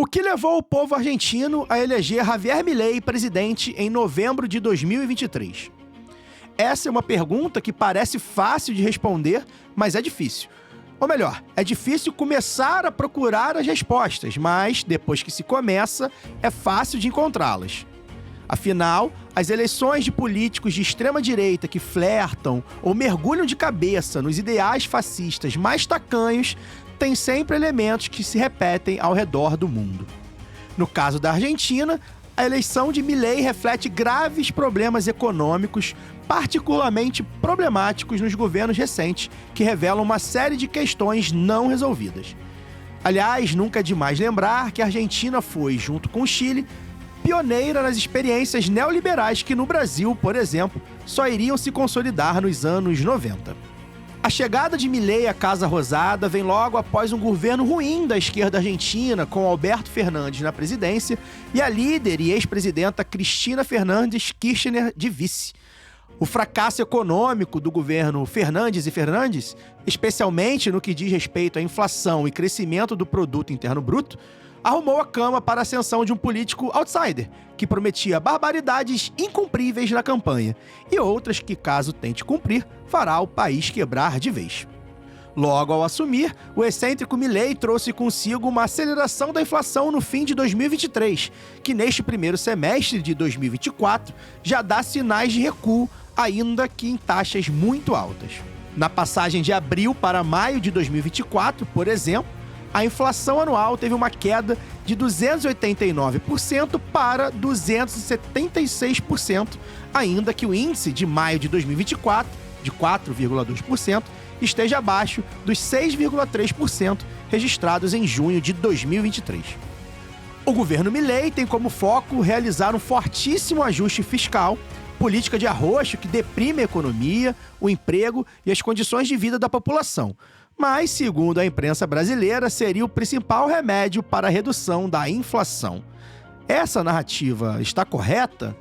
O que levou o povo argentino a eleger Javier Milei presidente em novembro de 2023? Essa é uma pergunta que parece fácil de responder, mas é difícil. Ou melhor, é difícil começar a procurar as respostas, mas depois que se começa, é fácil de encontrá-las. Afinal, as eleições de políticos de extrema-direita que flertam ou mergulham de cabeça nos ideais fascistas mais tacanhos têm sempre elementos que se repetem ao redor do mundo. No caso da Argentina, a eleição de Milei reflete graves problemas econômicos, particularmente problemáticos nos governos recentes, que revelam uma série de questões não resolvidas. Aliás, nunca é demais lembrar que a Argentina foi, junto com o Chile, pioneira nas experiências neoliberais que no Brasil, por exemplo, só iriam se consolidar nos anos 90. A chegada de Milei à Casa Rosada vem logo após um governo ruim da esquerda argentina, com Alberto Fernandes na presidência e a líder e ex-presidenta Cristina Fernandes Kirchner de vice. O fracasso econômico do governo Fernandes e Fernandes, especialmente no que diz respeito à inflação e crescimento do produto interno bruto, arrumou a cama para a ascensão de um político outsider, que prometia barbaridades incumpríveis na campanha, e outras que, caso tente cumprir, fará o país quebrar de vez. Logo ao assumir, o excêntrico Milei trouxe consigo uma aceleração da inflação no fim de 2023, que neste primeiro semestre de 2024 já dá sinais de recuo, ainda que em taxas muito altas. Na passagem de abril para maio de 2024, por exemplo, a inflação anual teve uma queda de 289% para 276%, ainda que o índice de maio de 2024, de 4,2%, esteja abaixo dos 6,3% registrados em junho de 2023. O governo Milei tem como foco realizar um fortíssimo ajuste fiscal, política de arroxo que deprime a economia, o emprego e as condições de vida da população. Mas, segundo a imprensa brasileira, seria o principal remédio para a redução da inflação. Essa narrativa está correta?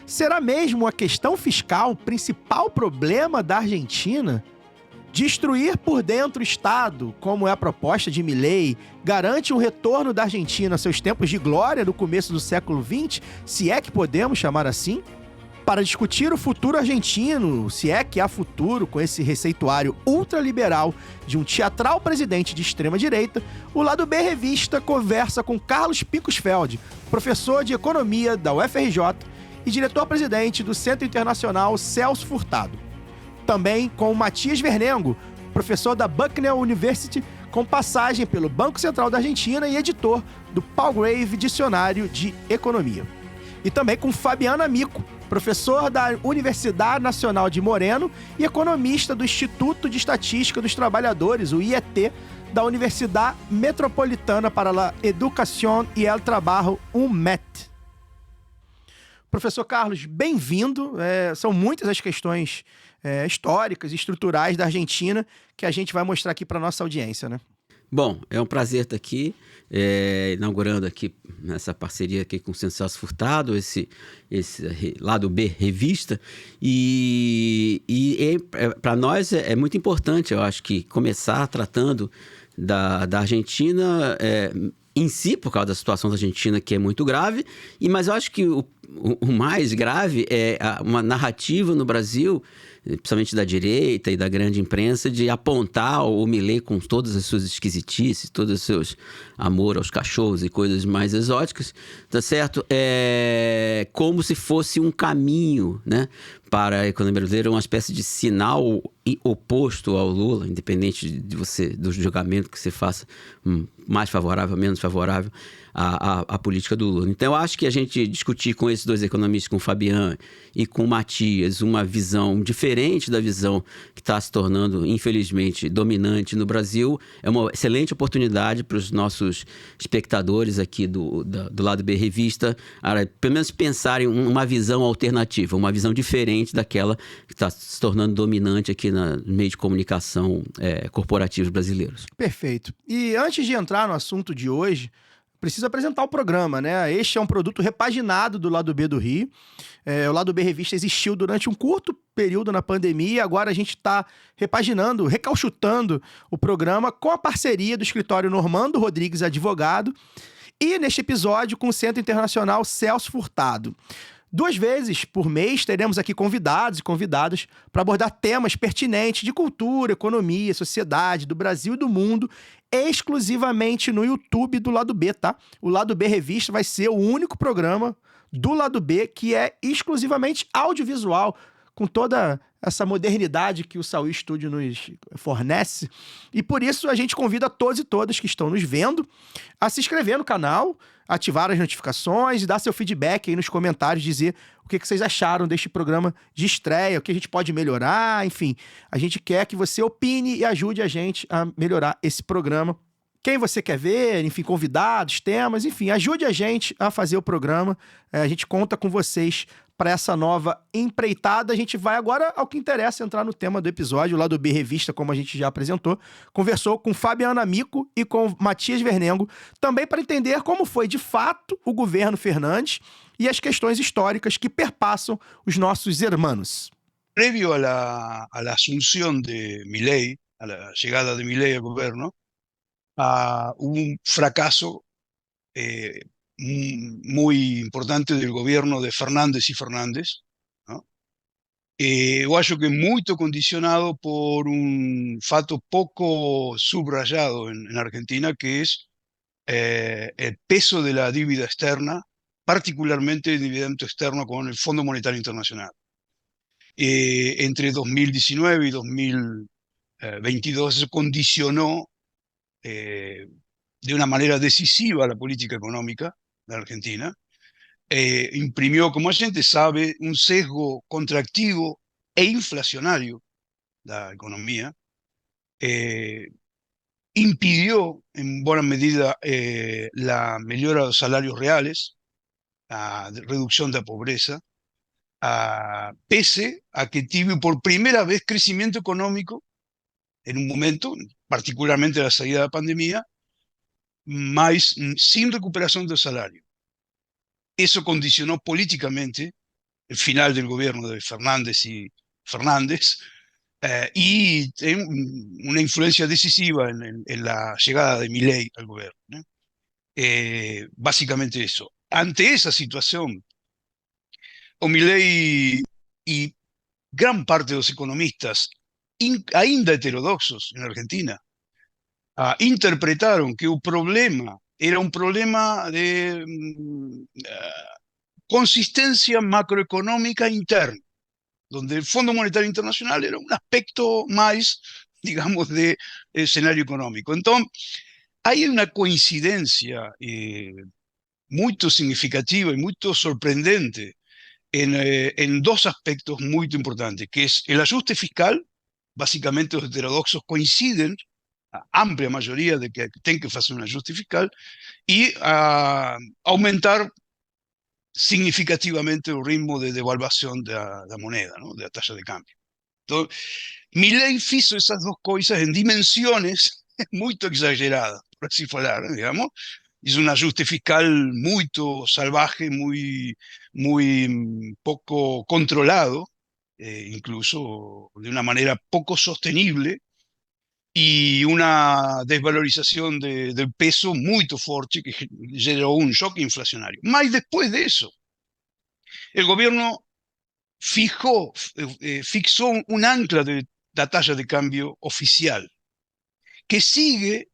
Será mesmo a questão fiscal o principal problema da Argentina? Destruir por dentro o Estado, como é a proposta de Milei, garante um retorno da Argentina a seus tempos de glória no começo do século XX, se é que podemos chamar assim? Para discutir o futuro argentino, se é que há futuro com esse receituário ultraliberal de um teatral presidente de extrema-direita, o Lado B Revista conversa com Carlos Picosfeld, professor de Economia da UFRJ e diretor-presidente do Centro Internacional Celso Furtado. Também com Matias Vernengo, professor da Bucknell University, com passagem pelo Banco Central da Argentina e editor do Palgrave Dicionário de Economia. E também com Fabiana Amico, professor da Universidade Nacional de Moreno e economista do Instituto de Estatística dos Trabalhadores, o IET, da Universidade Metropolitana para a Educación y el Trabajo, UMET. Professor Carlos, bem-vindo. São muitas as questões históricas e estruturais da Argentina que a gente vai mostrar aqui para a nossa audiência, né? Bom, é um prazer estar aqui, inaugurando aqui essa parceria aqui com o Celso Furtado, esse Lado B Revista, e para nós é muito importante, eu acho, que começar tratando da Argentina em si, por causa da situação da Argentina, que é muito grave, mas eu acho que o mais grave é uma narrativa no Brasil, principalmente da direita e da grande imprensa, de apontar o Milei com todas as suas esquisitices, todos os seus amor aos cachorros e coisas mais exóticas, tá certo? Como se fosse um caminho, né, para a economia brasileira, uma espécie de sinal oposto ao Lula, independente do julgamento que você faça, mais favorável, menos favorável à política do Lula. Então, eu acho que a gente discutir com esses dois economistas, com o Fabian e com o Matias, uma visão diferente da visão que está se tornando, infelizmente, dominante no Brasil, é uma excelente oportunidade para os nossos espectadores aqui do Lado B Revista, pelo menos pensarem uma visão alternativa, uma visão diferente daquela que está se tornando dominante aqui no meio de comunicação corporativos brasileiros. Perfeito. E antes de entrar no assunto de hoje, preciso apresentar o programa, né? Este é um produto repaginado do Lado B do Rio. O Lado B Revista existiu durante um curto período na pandemia e agora a gente está repaginando, recauchutando o programa com a parceria do escritório Normando Rodrigues Advogado E neste episódio com o Centro Internacional Celso Furtado. 2 vezes por mês teremos aqui convidados e convidadas para abordar temas pertinentes de cultura, economia, sociedade, do Brasil e do mundo, exclusivamente no YouTube do Lado B, tá? O Lado B Revista vai ser o único programa do Lado B que é exclusivamente audiovisual, com toda essa modernidade que o Saúl Studio nos fornece. E por isso a gente convida todos e todas que estão nos vendo a se inscrever no canal, ativar as notificações e dar seu feedback aí nos comentários, dizer o que vocês acharam deste programa de estreia, o que a gente pode melhorar, enfim. A gente quer que você opine e ajude a gente a melhorar esse programa. Quem você quer ver, enfim, convidados, temas, enfim, ajude a gente a fazer o programa. A gente conta com vocês para essa nova empreitada. A gente vai agora ao que interessa, entrar no tema do episódio, lá do B Revista, como a gente já apresentou. Conversou com Fabiana Amico e com Matias Vernengo, também para entender como foi, de fato, o governo Fernandes e as questões históricas que perpassam os nossos hermanos. Previo a la asunción de Milei, a la llegada de Milei al gobierno, hubo un fracaso muy importante del gobierno de Fernández y Fernández, ¿no? Eu acho que muito condicionado por un fato poco subrayado en Argentina, que es el peso de la dívida externa, particularmente el dividendo externo con el Fondo Monetario Internacional. Entre 2019 y 2022 eso condicionó de una manera decisiva la política económica de Argentina. Imprimió, como la gente sabe, un sesgo contractivo e inflacionario de la economía. Impidió en buena medida la mejora de los salarios reales, la reducción de la pobreza, pese a que tuvo por primera vez crecimiento económico en un momento, particularmente a la salida de la pandemia, mas sin recuperación del salario. Eso condicionó políticamente el final del gobierno de Fernández y Fernández y una influencia decisiva en la llegada de Milei al gobierno, ¿no? Básicamente eso. Ante esa situación, o Milei y gran parte de los economistas, ainda heterodoxos en Argentina, interpretaron que el problema era un problema de consistencia macroeconómica interna, donde el Fondo Monetario Internacional era un aspecto más, digamos, de escenario económico. Entonces, hay una coincidencia muy significativa y muy sorprendente en 2 aspectos muy importantes, que es el ajuste fiscal. Básicamente los heterodoxos coinciden, a amplia mayoría, de que tienen que hacer un ajuste fiscal y aumentar significativamente el ritmo de devaluación de la moneda, ¿no? De la tasa de cambio. Entonces, Milei hizo esas 2 cosas en dimensiones muy exageradas, por así hablar, digamos. Hizo un ajuste fiscal muy salvaje, muy poco controlado, incluso de una manera poco sostenible, y una desvalorización del peso muy fuerte que generó un shock inflacionario. Más después de eso, el gobierno fixó un ancla de la tasa de cambio oficial que sigue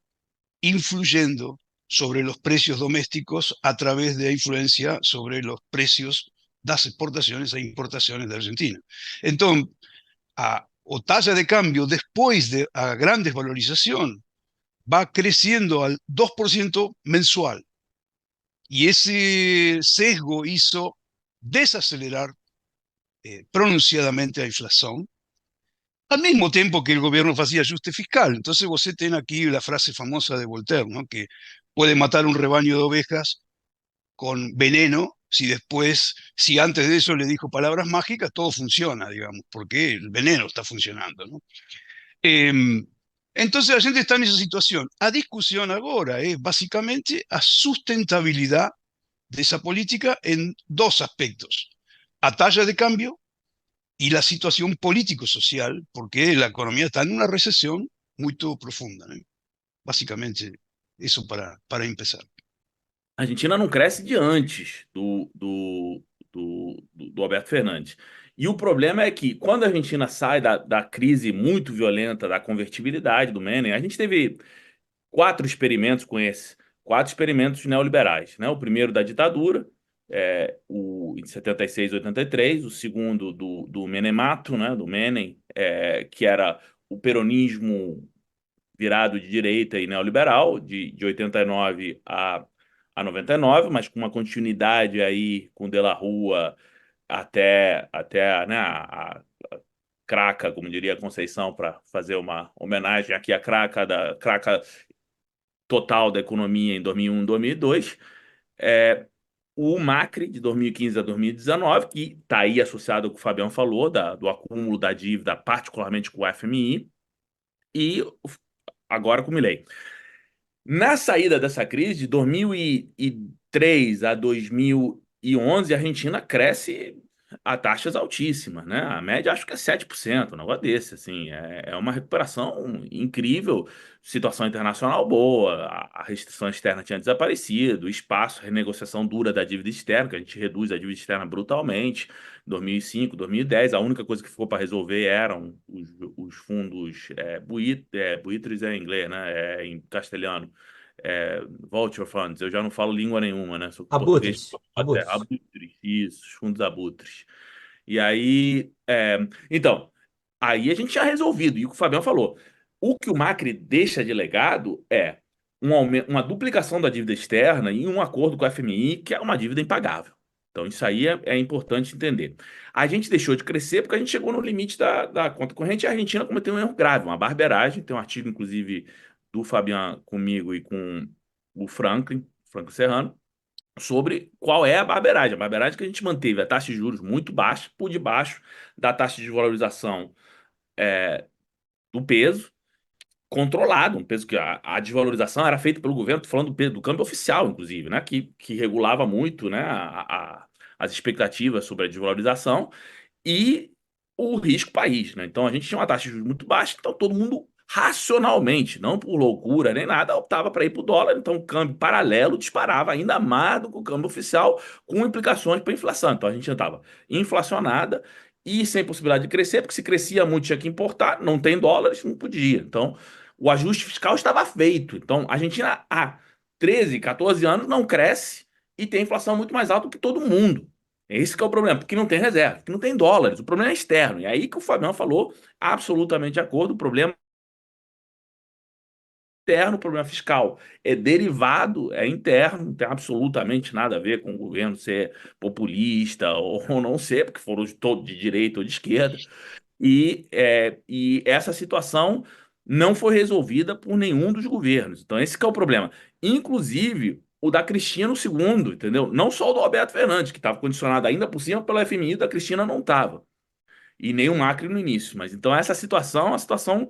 influyendo sobre los precios domésticos a través de la influencia sobre los precios de las exportaciones e importaciones de Argentina. Entonces, o tasa de cambio después de la gran desvalorización va creciendo al 2% mensual. Y ese sesgo hizo desacelerar pronunciadamente la inflación, al mismo tiempo que el gobierno hacía ajuste fiscal. Entonces usted tiene aquí la frase famosa de Voltaire, ¿no? Que puede matar un rebaño de ovejas con veneno si antes de eso le dijo palabras mágicas, todo funciona, digamos, porque el veneno está funcionando, ¿no? Entonces la gente está en esa situación. La discusión ahora es básicamente la sustentabilidad de esa política en 2 aspectos: a tasa de cambio y la situación político-social, porque la economía está en una recesión muy profunda, ¿no? Básicamente eso para empezar. A Argentina não cresce de antes do Alberto Fernandes. E o problema é que quando a Argentina sai da crise muito violenta da convertibilidade do Menem, a gente teve 4 experimentos neoliberais, né? O primeiro da ditadura, em 76, 83, o segundo do Menemato, né? Do Menem, que era o peronismo virado de direita e neoliberal, de 89 a 99, mas com uma continuidade aí com De La Rua até né, a craca, como diria a Conceição, para fazer uma homenagem aqui à craca total da economia em 2001, 2002. O Macri, de 2015 a 2019, que está aí associado ao que o Fabião falou, do acúmulo da dívida, particularmente com o FMI, e agora com o Milei. Na saída dessa crise, de 2003 a 2011, a Argentina cresce a taxas altíssimas, né? A média acho que é 7%, um negócio desse, assim, é uma recuperação incrível, situação internacional boa, a restrição externa tinha desaparecido, espaço, renegociação dura da dívida externa, que a gente reduz a dívida externa brutalmente, 2005, 2010, a única coisa que ficou para resolver eram os fundos buitres em inglês, né? Em castelhano. Vulture Funds, eu já não falo língua nenhuma, né? Sou português. Abutres, isso, os fundos abutres. E aí, então, aí a gente tinha resolvido, e o que o Fabião falou, o que o Macri deixa de legado é uma duplicação da dívida externa e um acordo com a FMI, que é uma dívida impagável. Então, isso aí é importante entender. A gente deixou de crescer porque a gente chegou no limite da conta corrente e a Argentina cometeu um erro grave, uma barberagem. Tem um artigo, inclusive, do Fabian comigo e com o Franco Serrano, sobre qual é a barberagem. A barberagem é que a gente manteve a taxa de juros muito baixa, por debaixo da taxa de valorização do peso, controlado, um peso que a desvalorização era feita pelo governo, tô falando do câmbio oficial, inclusive, né, que regulava muito, né, as expectativas sobre a desvalorização e o risco país, né? Então a gente tinha uma taxa de juros muito baixa, então todo mundo racionalmente, não por loucura nem nada, optava para ir para o dólar, então o câmbio paralelo disparava ainda mais do que o câmbio oficial, com implicações para a inflação. Então a gente estava inflacionada e sem possibilidade de crescer, porque se crescia muito tinha que importar, não tem dólares, não podia. Então o ajuste fiscal estava feito. Então a Argentina há 13, 14 anos não cresce e tem inflação muito mais alta do que todo mundo. Esse que é o problema, porque não tem reserva, porque não tem dólares, o problema é externo. E aí que o Fabião falou, absolutamente de acordo, o problema interno, o problema fiscal é derivado, é interno, não tem absolutamente nada a ver com o governo ser populista ou não ser, porque foram todos de direita ou de esquerda. E essa situação não foi resolvida por nenhum dos governos. Então, esse que é o problema. Inclusive, o da Cristina II, entendeu? Não só o do Alberto Fernandes, que estava condicionado ainda por cima pela FMI, da Cristina não estava. E nem o Macri no início. Mas então essa situação é uma situação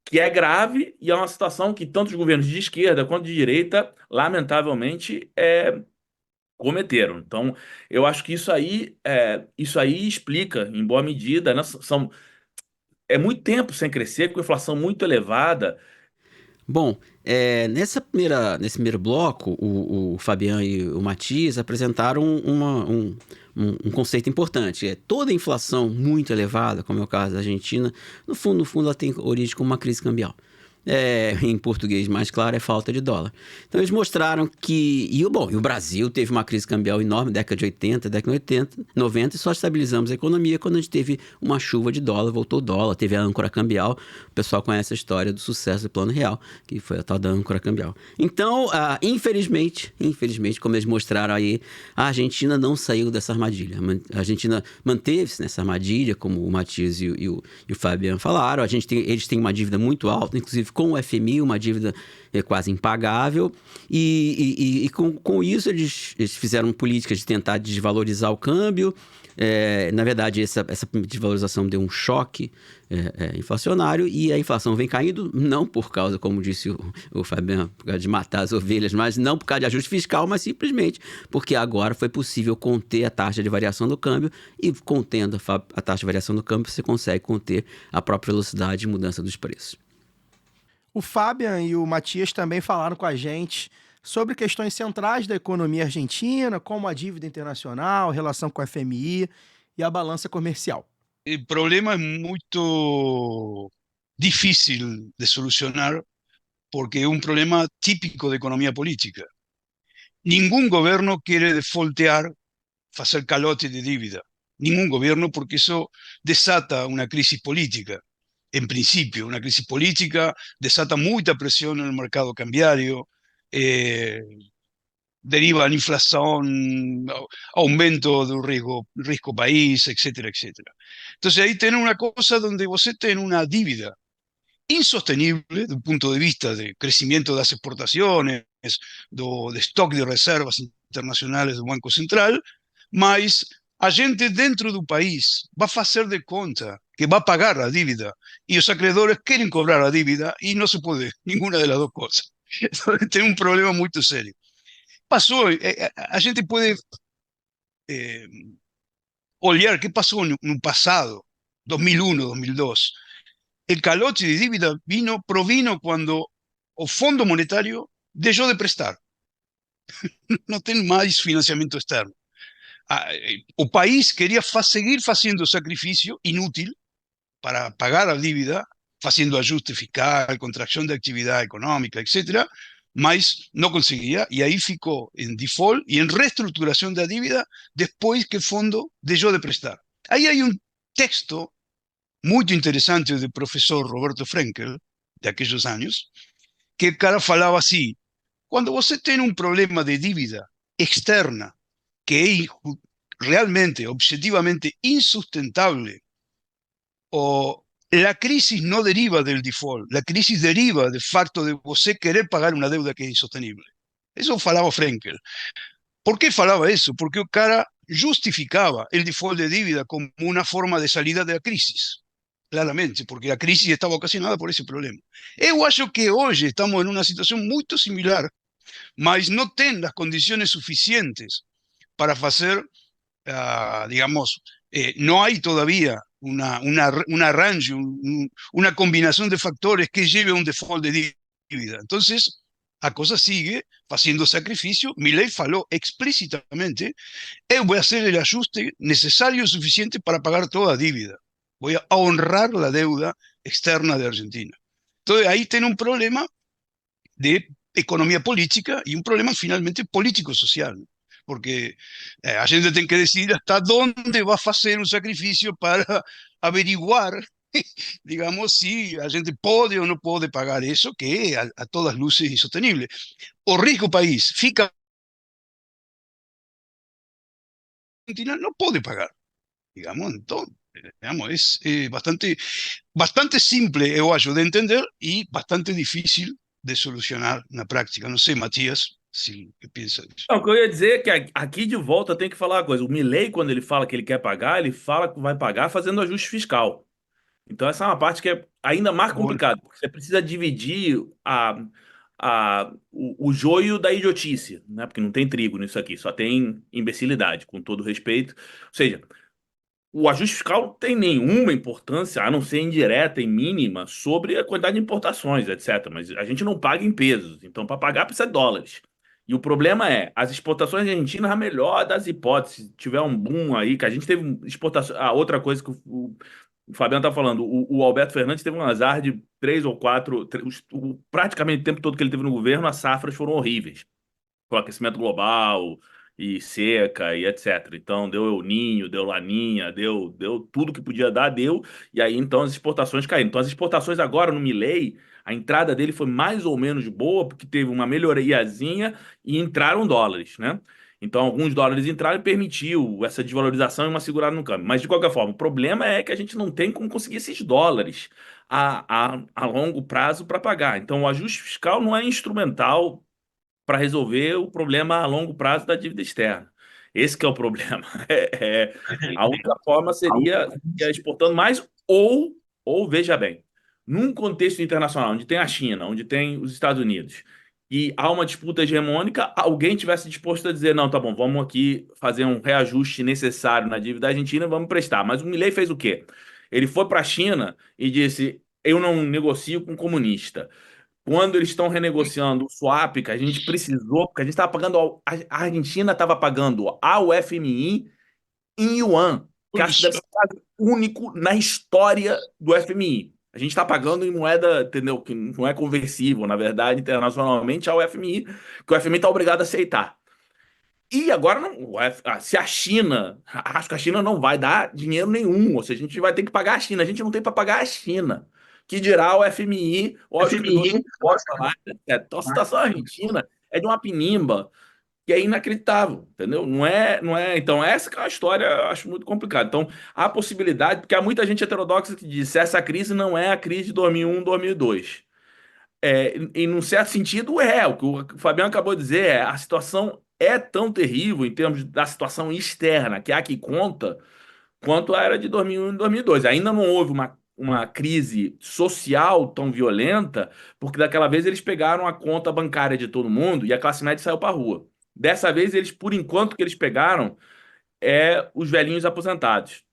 que é grave e é uma situação que tanto os governos de esquerda quanto de direita, lamentavelmente, cometeram. Então, eu acho que isso aí explica, em boa medida, né, é muito tempo sem crescer, com inflação muito elevada. Bom, nesse primeiro bloco, o Fabian e o Matias apresentaram um conceito importante. Toda inflação muito elevada, como é o caso da Argentina, no fundo ela tem origem como uma crise cambial. Em português mais claro, é falta de dólar. Então eles mostraram que... E o Brasil teve uma crise cambial enorme, década de 80, década de 90, e só estabilizamos a economia quando a gente teve uma chuva de dólar, voltou o dólar, teve a âncora cambial. O pessoal conhece a história do sucesso do Plano Real, que foi a tal da âncora cambial. Então, infelizmente, como eles mostraram aí, a Argentina não saiu dessa armadilha. A Argentina manteve-se nessa armadilha, como o Matias e o Fabiano falaram. Eles têm uma dívida muito alta, inclusive com o FMI, uma dívida quase impagável, e com isso eles fizeram políticas de tentar desvalorizar o câmbio. Na verdade, essa desvalorização deu um choque inflacionário, e a inflação vem caindo, não por causa, como disse o Fabiano, por causa de matar as ovelhas, mas não por causa de ajuste fiscal, mas simplesmente porque agora foi possível conter a taxa de variação do câmbio, e contendo a taxa de variação do câmbio, você consegue conter a própria velocidade de mudança dos preços. O Fabian e o Matias também falaram com a gente sobre questões centrais da economia argentina, como a dívida internacional, relação com a FMI e a balança comercial. El problema es muy difícil de solucionar porque es un problema típico de economía política. Ningún gobierno quiere defaultear, hacer calote de dívida. Ningún gobierno, porque eso desata una crisis política. En principio, una crisis política desata mucha presión en el mercado cambiario, deriva en inflación, aumento del riesgo país, etcétera, etcétera. Entonces ahí tenés una cosa donde vos tenés una dívida insostenible desde un punto de vista de crecimiento de las exportaciones, de stock de reservas internacionales del Banco Central, mas a gente dentro do país va a hacer de conta que va a pagar la dívida y los acreedores quieren cobrar la dívida y no se puede ninguna de las dos cosas. Entonces tiene un problema muy serio. Pasó, a gente puede olhar qué pasó en un pasado, 2001, 2002. El calote de dívida provino cuando el Fondo Monetario dejó de prestar. No tiene más financiamiento externo. O país quería seguir haciendo sacrificio inútil para pagar la dívida, haciendo ajuste fiscal, contracción de actividad económica, etcétera, mas no conseguía y ahí ficó en default y en reestructuración de la dívida después que el fondo dejó de prestar. Ahí hay un texto muy interesante del profesor Roberto Frenkel, de aquellos años, que el cara falaba así: cuando usted tiene un problema de dívida externa que es realmente, objetivamente insustentable, o la crisis no deriva del default, la crisis deriva del facto de você querer pagar una deuda que es insostenible. Eso falaba Frenkel. ¿Por qué falaba eso? Porque el cara justificaba el default de dívida como una forma de salida de la crisis. Claramente, porque la crisis estaba ocasionada por ese problema. Eu acho que hoy estamos en una situación muy similar, mas no tienen las condiciones suficientes para hacer, digamos, no hay todavía un arrange, una combinación de factores que lleve a un default de dívida. Entonces, la cosa sigue haciendo sacrificio. Milei faló explícitamente: voy a hacer el ajuste necesario y suficiente para pagar toda dívida. Voy a honrar la deuda externa de Argentina. Entonces ahí tiene un problema de economía política y un problema finalmente político-social. Porque a gente tiene que decidir hasta dónde va a hacer un sacrificio para averiguar, digamos, si a gente puede o no puede pagar eso, que es a todas luces insostenible. O riesgo país fica, Argentina no puede pagar, digamos. Entonces, digamos, es bastante simple, eu acho, de entender y bastante difícil de solucionar na prática. Não sei, Matias, se que pensa disso. Não, o que eu ia dizer é que aqui de volta eu tenho que falar uma coisa. O Milei, quando ele fala que ele quer pagar, ele fala que vai pagar fazendo ajuste fiscal. Então essa é uma parte que é ainda mais complicada, porque você precisa dividir o joio da idiotice, né? Porque não tem trigo nisso aqui, só tem imbecilidade, com todo respeito. Ou seja, o ajuste fiscal não tem nenhuma importância, a não ser indireta e mínima, sobre a quantidade de importações, etc. Mas a gente não paga em pesos, então para pagar precisa de dólares. E o problema é, as exportações argentinas, a melhor das hipóteses, se tiver um boom aí, que a gente teve exportação. A outra coisa que o Fabiano tá falando, o Alberto Fernandes teve um azar de 3 ou 4, praticamente o tempo todo que ele teve no governo, as safras foram horríveis. Com aquecimento global e seca e etc. Então deu El Niño, deu Laninha, deu tudo que podia dar, deu, e aí então as exportações caíram. Então as exportações agora no Milei, a entrada dele foi mais ou menos boa, porque teve uma melhoriazinha e entraram dólares, né? Então alguns dólares entraram e permitiu essa desvalorização e uma segurada no câmbio. Mas de qualquer forma, o problema é que a gente não tem como conseguir esses dólares a longo prazo para pagar. Então o ajuste fiscal não é instrumental para resolver o problema a longo prazo da dívida externa. Esse que é o problema. A única forma seria exportando mais ou, veja bem, num contexto internacional, onde tem a China, onde tem os Estados Unidos, e há uma disputa hegemônica, alguém tivesse disposto a dizer: não, tá bom, vamos aqui fazer um reajuste necessário na dívida argentina, vamos prestar. Mas o Milei fez o quê? Ele foi para a China e disse: eu não negocio com comunista. quando eles estão renegociando o swap que a gente precisou, porque a gente estava pagando, a Argentina estava pagando ao FMI em yuan, que acho que deve ser quase único na história do FMI. A gente está pagando em moeda, entendeu? Que não é conversível, na verdade, internacionalmente, ao FMI, que o FMI está obrigado a aceitar. E agora, se a China, acho que a China não vai dar dinheiro nenhum, ou seja, a gente vai ter que pagar a China, a gente não tem para pagar a China. Que dirá o FMI, ou os credores que gostam lá. Então, a situação argentina é de uma pinimba que é inacreditável, entendeu? Não é. Então, essa que é uma história, eu acho muito complicada. Então, há possibilidade, porque há muita gente heterodoxa que diz essa crise não é a crise de 2001, 2002. Em um certo sentido, o que o Fabiano acabou de dizer a situação é tão terrível em termos da situação externa, que é a que conta, quanto a era de 2001 e 2002. Ainda não houve uma crise social tão violenta, porque daquela vez eles pegaram a conta bancária de todo mundo e a classe média saiu para a rua. Dessa vez, eles, por enquanto, que eles pegaram os velhinhos aposentados.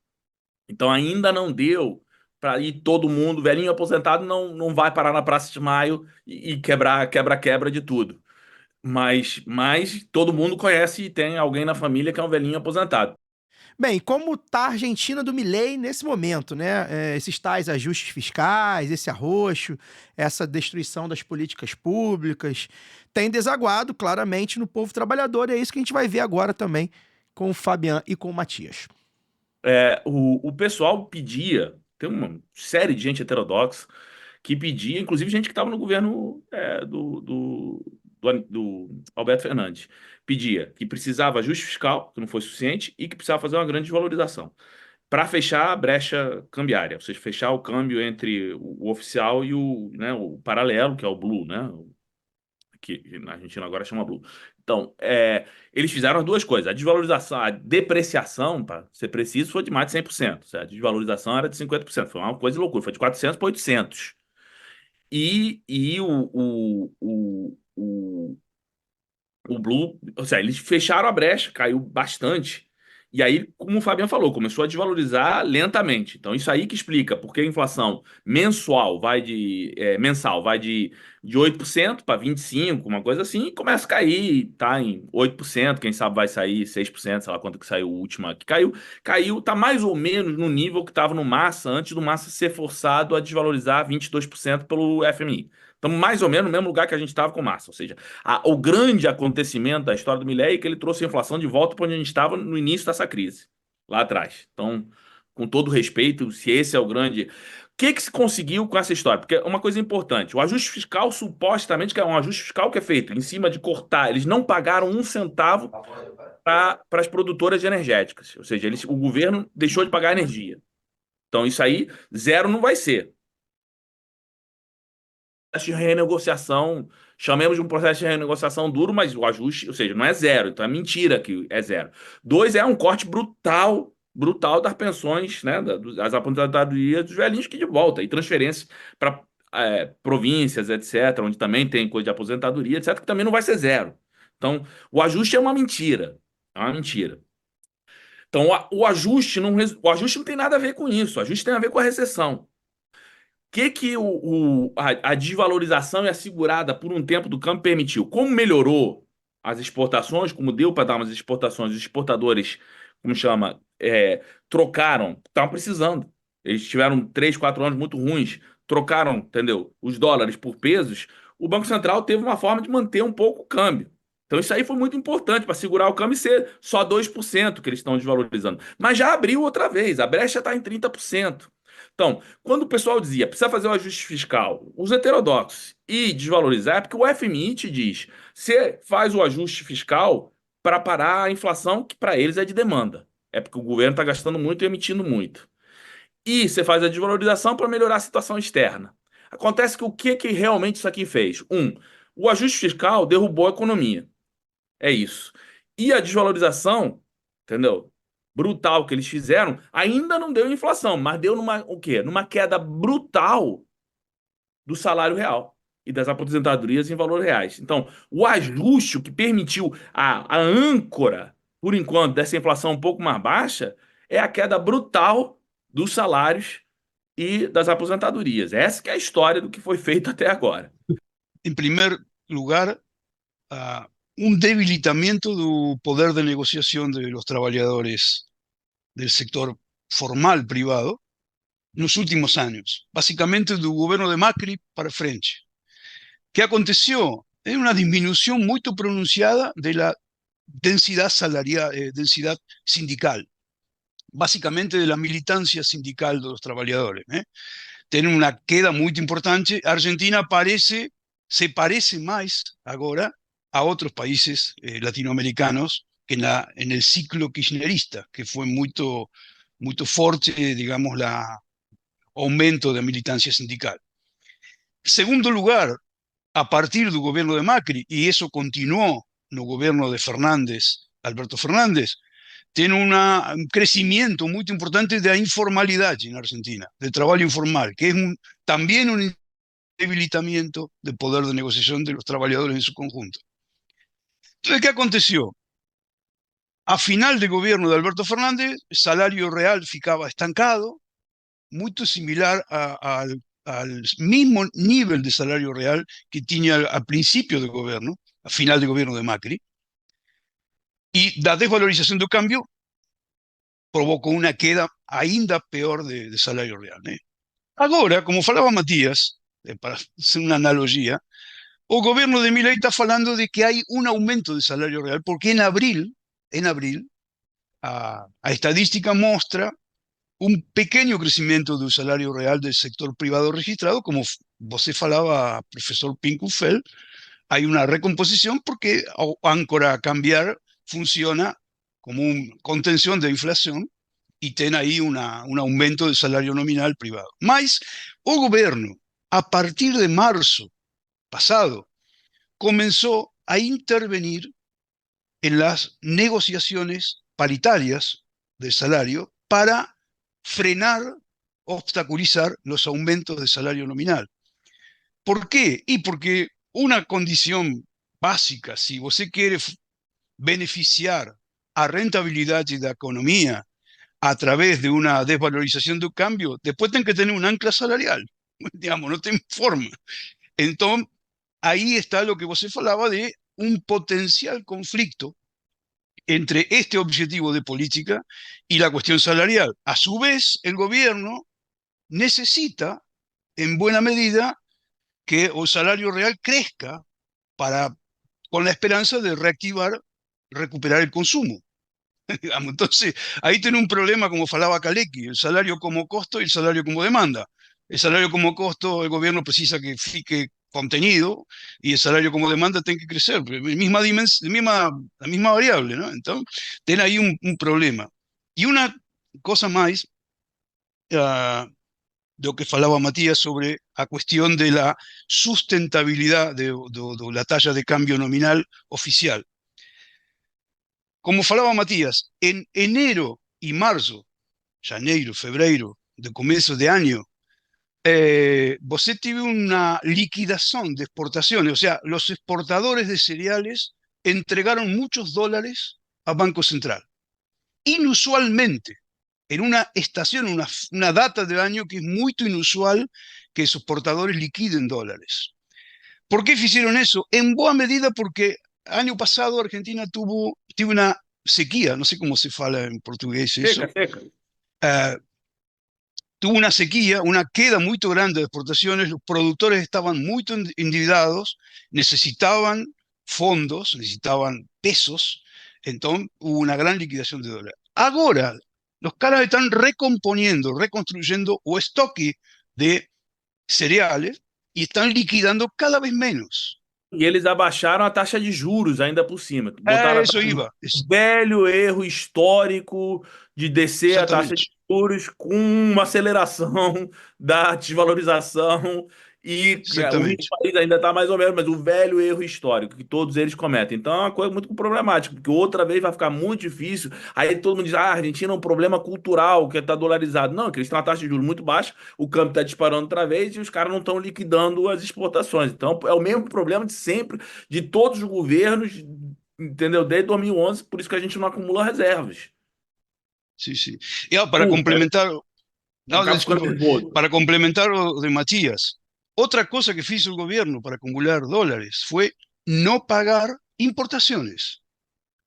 Então ainda não deu para ir todo mundo, velhinho aposentado não vai parar na Praça de Maio e quebra de tudo. Mas todo mundo conhece e tem alguém na família que é um velhinho aposentado. Bem, como tá a Argentina do Milei nesse momento, né? Esses tais ajustes fiscais, esse arroxo, essa destruição das políticas públicas, tem desaguado claramente no povo trabalhador, e é isso que a gente vai ver agora também com o Fabian e com o Matias. O pessoal pedia, tem uma série de gente heterodoxa que pedia, inclusive gente que estava no governo do Alberto Fernandes, pedia que precisava ajuste fiscal, que não foi suficiente, e que precisava fazer uma grande desvalorização para fechar a brecha cambiária, ou seja, fechar o câmbio entre o oficial e o paralelo, que é o blue, né? Que na Argentina agora chama blue. Então, eles fizeram as duas coisas. A desvalorização, a depreciação, para ser preciso, foi de mais de 100%. Certo? A desvalorização era de 50%. Foi uma coisa de loucura. Foi de 400 para 800. E o Blue, ou seja, eles fecharam a brecha, caiu bastante. E aí, como o Fabiano falou, começou a desvalorizar lentamente. Então, isso aí que explica porque a inflação mensal vai de 8% para 25%, uma coisa assim, e começa a cair, tá em 8%, quem sabe vai sair 6%, sei lá quanto que saiu o último que caiu. Caiu, tá mais ou menos no nível que estava no Massa, antes do Massa ser forçado a desvalorizar 22% pelo FMI. Estamos mais ou menos no mesmo lugar que a gente estava com o Massa, ou seja, o grande acontecimento da história do Milei é que ele trouxe a inflação de volta para onde a gente estava no início dessa crise, lá atrás. Então, com todo respeito, se esse é o grande... O que se conseguiu com essa história? Porque é uma coisa importante, o ajuste fiscal supostamente, que é um ajuste fiscal que é feito em cima de cortar, eles não pagaram um centavo para as produtoras de energéticas, ou seja, o governo deixou de pagar energia. Então, isso aí, zero não vai ser. De renegociação, chamemos de um processo de renegociação duro, mas o ajuste, ou seja, não é zero, então é mentira que é zero. Dois, é um corte brutal das pensões, né, das aposentadorias dos velhinhos que de volta, e transferências para províncias, etc., onde também tem coisa de aposentadoria, etc., que também não vai ser zero. Então, o ajuste é uma mentira. É uma mentira. Então, o ajuste não tem nada a ver com isso, o ajuste tem a ver com a recessão. Que a desvalorização e a segurada por um tempo do câmbio permitiu? Como melhorou as exportações, como deu para dar umas exportações, os exportadores, como chama, trocaram, estavam precisando. Eles tiveram 3, 4 anos muito ruins, trocaram, entendeu? Os dólares por pesos. O Banco Central teve uma forma de manter um pouco o câmbio. Então, isso aí foi muito importante para segurar o câmbio e ser só 2% que eles estão desvalorizando. Mas já abriu outra vez, a brecha está em 30%. Então, quando o pessoal dizia precisa fazer o ajuste fiscal, os heterodoxos e desvalorizar, é porque o FMI te diz, você faz o ajuste fiscal para parar a inflação, que para eles é de demanda. É porque o governo está gastando muito e emitindo muito. E você faz a desvalorização para melhorar a situação externa. Acontece que o que realmente isso aqui fez? O ajuste fiscal derrubou a economia. É isso. E a desvalorização, entendeu? Brutal que eles fizeram, ainda não deu inflação, mas deu o quê? Numa queda brutal do salário real e das aposentadorias em valores reais. Então, o ajuste o que permitiu a âncora, por enquanto, dessa inflação um pouco mais baixa, é a queda brutal dos salários e das aposentadorias. Essa que é a história do que foi feito até agora. en primer lugar, un debilitamiento do poder de negociación de los trabajadores del sector formal privado nos últimos años, básicamente del gobierno de Macri para frente. ¿Qué aconteció? Es una disminución muy pronunciada de la densidad salarial, densidad sindical, básicamente de la militancia sindical de los trabajadores. Tiene una queda muy importante. Argentina se parece más ahora a otros países latinoamericanos que en el ciclo kirchnerista, que fue muy fuerte, digamos, aumento de militancia sindical. Segundo lugar, a partir del gobierno de Macri, y eso continuó en el gobierno de Alberto Fernández, tiene un crecimiento muy importante de la informalidad en Argentina, del trabajo informal, que es también un debilitamiento del poder de negociación de los trabajadores en su conjunto. Entonces, ¿qué aconteció? A final del gobierno de Alberto Fernández, el salario real ficaba estancado, muy similar al mismo nivel de salario real que tenía al principio del gobierno, al final del gobierno de Macri, y la desvalorización del cambio provocó una queda ainda peor de salario real. Agora, como falaba Matías, para hacer una analogía, o gobierno de Milei está falando de que hay un aumento de salario real, porque en abril, a estadística muestra un pequeño crecimiento del salario real del sector privado registrado, como você falaba, profesor Pincufel, hay una recomposición porque áncora cambiar funciona como una contención de inflación y tiene ahí un aumento del salario nominal privado. Mas el gobierno, a partir de marzo pasado, comenzó a intervenir en las negociaciones paritarias del salario para frenar, obstaculizar los aumentos de salario nominal. ¿Por qué? Y porque una condición básica, si usted quiere beneficiar a rentabilidad de la economía a través de una desvalorización del cambio, después tiene que tener un ancla salarial. Digamos, no tiene forma. Entonces, ahí está lo que usted falaba de un potencial conflicto entre este objetivo de política y la cuestión salarial. A su vez, el gobierno necesita, en buena medida, que el salario real crezca con la esperanza de recuperar el consumo. Entonces, ahí tiene un problema, como falaba Kalecki, el salario como costo y el salario como demanda. El salario como costo, el gobierno precisa que fique contenido, y el salario como demanda tiene que crecer, la misma variable, ¿no? Entonces, tiene ahí un problema. Y una cosa más, lo que falaba Matías sobre la cuestión de la sustentabilidad de la talla de cambio nominal oficial. Como falaba Matías, en enero y marzo, janeiro, febrero, de comienzo de año, você tuvo una liquidación de exportaciones, o sea, los exportadores de cereales entregaron muchos dólares al Banco Central. Inusualmente, en una estación, una data del año que es muy inusual que esos exportadores liquiden dólares. ¿Por qué hicieron eso? En buena medida porque año pasado Argentina tuvo una sequía, no sé cómo se fala en portugués eso. Seca. Tuvo una sequía, una queda muy grande de exportaciones, los productores estaban muy endeudadados, necesitaban fondos, necesitaban pesos, entonces hubo una gran liquidación de dólares. Ahora, los caras están reconstruyendo o estoque de cereales y están liquidando cada vez menos. E eles abaixaram a taxa de juros ainda por cima. Botaram Eso iba. velho erro histórico de descer a taxa de juros com uma aceleração da desvalorização e o risco do país ainda está mais ou menos, mas o velho erro histórico que todos eles cometem. Então é uma coisa muito problemática, porque outra vez vai ficar muito difícil. Aí todo mundo diz, a Argentina é um problema cultural, que está dolarizado. Não, que eles têm uma taxa de juros muito baixa, o câmbio está disparando outra vez e os caras não estão liquidando as exportações. Então é o mesmo problema de sempre, de todos os governos, entendeu? Desde 2011, por isso que a gente não acumula reservas. Sí, sí. Y para complementar, para complementar lo de Matías, Otra cosa que hizo el gobierno para acumular dólares fue no pagar importaciones.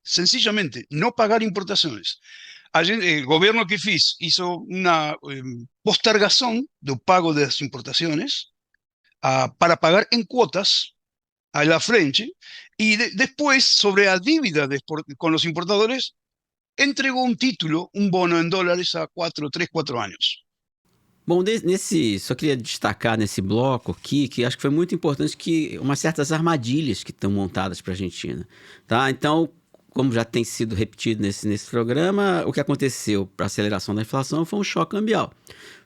Sencillamente, no pagar importaciones. El gobierno que hizo una postergación del pago de las importaciones para pagar en cuotas a la frente y después, sobre la dívida con los importadores, entregou um título, um bono em dólares há 4 anos. Bom, só queria destacar nesse bloco aqui que acho que foi muito importante que umas certas armadilhas que estão montadas para a Argentina, tá? Então, como já tem sido repetido nesse programa, o que aconteceu para a aceleração da inflação foi um choque cambial.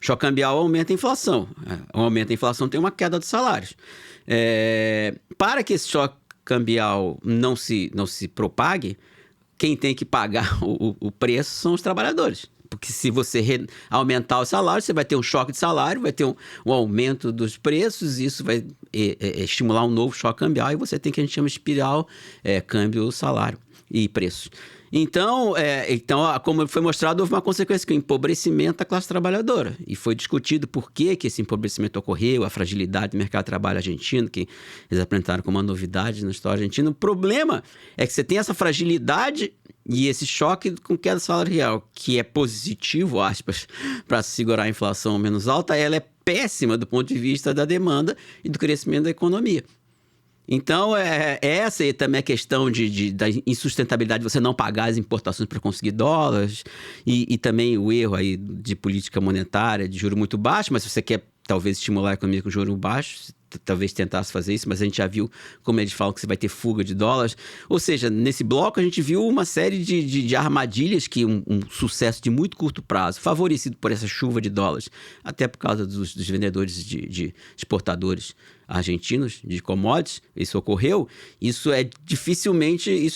O choque cambial aumenta a inflação. Aumenta a inflação, tem uma queda dos salários. Para que esse choque cambial não se propague, quem tem que pagar o preço são os trabalhadores. Porque se você aumentar o salário, você vai ter um choque de salário, vai ter um aumento dos preços, e isso vai estimular um novo choque cambial, e você tem o que a gente chama de espiral câmbio-salário e preços. Então, como foi mostrado, houve uma consequência, que é o empobrecimento da classe trabalhadora. E foi discutido por que esse empobrecimento ocorreu, a fragilidade do mercado de trabalho argentino, que eles apresentaram como uma novidade na história argentina. O problema é que você tem essa fragilidade e esse choque com queda salarial, que é positivo, aspas, para segurar a inflação menos alta, ela é péssima do ponto de vista da demanda e do crescimento da economia. Então, essa é também a questão da insustentabilidade de você não pagar as importações para conseguir dólares, e também o erro aí de política monetária, de juro muito baixo, mas se você quer talvez estimular a economia com juro baixo, talvez tentasse fazer isso, mas a gente já viu como eles falam que você vai ter fuga de dólares. Ou seja, nesse bloco a gente viu uma série de armadilhas que um sucesso de muito curto prazo, favorecido por essa chuva de dólares, até por causa dos vendedores de exportadores argentinos de commodities, isso ocorreu. Isso é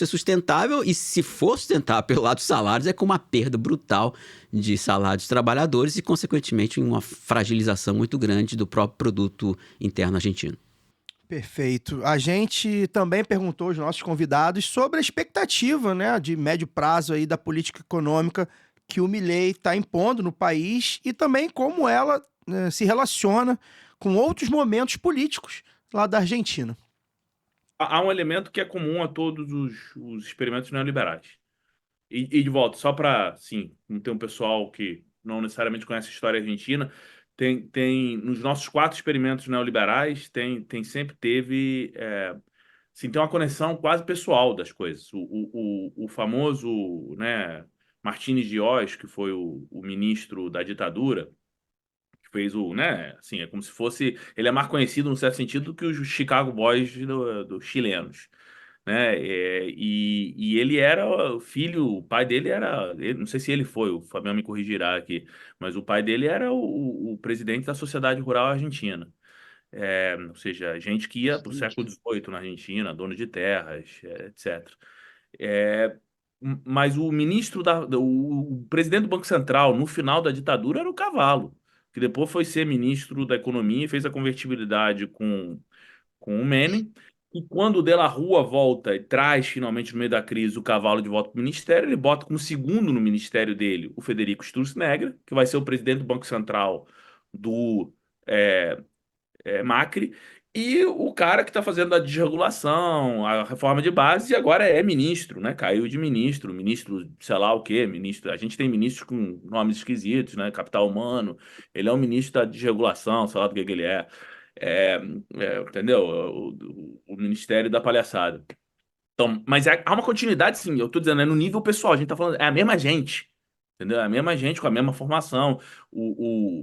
sustentável, e se for sustentável pelo lado dos salários, é com uma perda brutal de salários dos trabalhadores e, consequentemente, uma fragilização muito grande do próprio produto interno argentino. Perfeito. A gente também perguntou aos nossos convidados sobre a expectativa, né, de médio prazo aí da política econômica que o Milei está impondo no país, e também como ela se relaciona com outros momentos políticos lá da Argentina. Há um elemento que é comum a todos os experimentos neoliberais. E de volta, só para, assim, não ter um pessoal que não necessariamente conhece a história argentina, nos nossos 4 experimentos neoliberais, sempre teve, assim, tem uma conexão quase pessoal das coisas. O famoso, né, Martínez de Oz, que foi o ministro da ditadura, que fez né, assim, é como se fosse, ele é mais conhecido, num certo sentido, do que os Chicago Boys dos chilenos, né? E ele era filho, o pai dele era, não sei se ele foi, o Fabiano me corrigirá aqui, mas o pai dele era o presidente da Sociedade Rural Argentina. Ou seja, gente que ia para o século XVIII na Argentina, dono de terras, etc. Mas o o presidente do Banco Central, no final da ditadura, era o Cavalo, que depois foi ser ministro da Economia e fez a convertibilidade com o Menem. E quando o De la Rua volta e traz finalmente, no meio da crise, o Cavalo de volta para o ministério, ele bota como segundo no ministério dele o Federico Sturzenegger, que vai ser o presidente do Banco Central do Macri, e o cara que está fazendo a desregulação, a reforma de base, e agora é ministro, né? Caiu de ministro, sei lá o quê, ministro. A gente tem ministros com nomes esquisitos, né? Capital Humano. Ele é um ministro da desregulação, sei lá do que ele é. Entendeu? O Ministério da Palhaçada. Então, mas há uma continuidade, sim. Eu tô dizendo, é no nível pessoal. A gente tá falando, é a mesma gente. Entendeu? É a mesma gente com a mesma formação.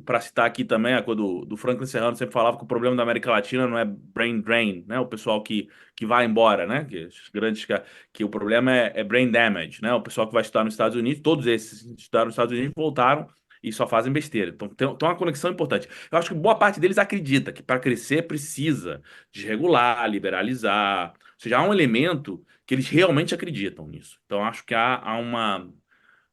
Para citar aqui também, a coisa do Franklin Serrano sempre falava que o problema da América Latina não é brain drain, né? O pessoal que vai embora, né? Que o problema é brain damage, né? O pessoal que vai estudar nos Estados Unidos, todos esses estudaram nos Estados Unidos, voltaram e só fazem besteira. Então, tem uma conexão importante. Eu acho que boa parte deles acredita que para crescer precisa desregular, liberalizar. Ou seja, há um elemento que eles realmente acreditam nisso. Então, acho que há uma...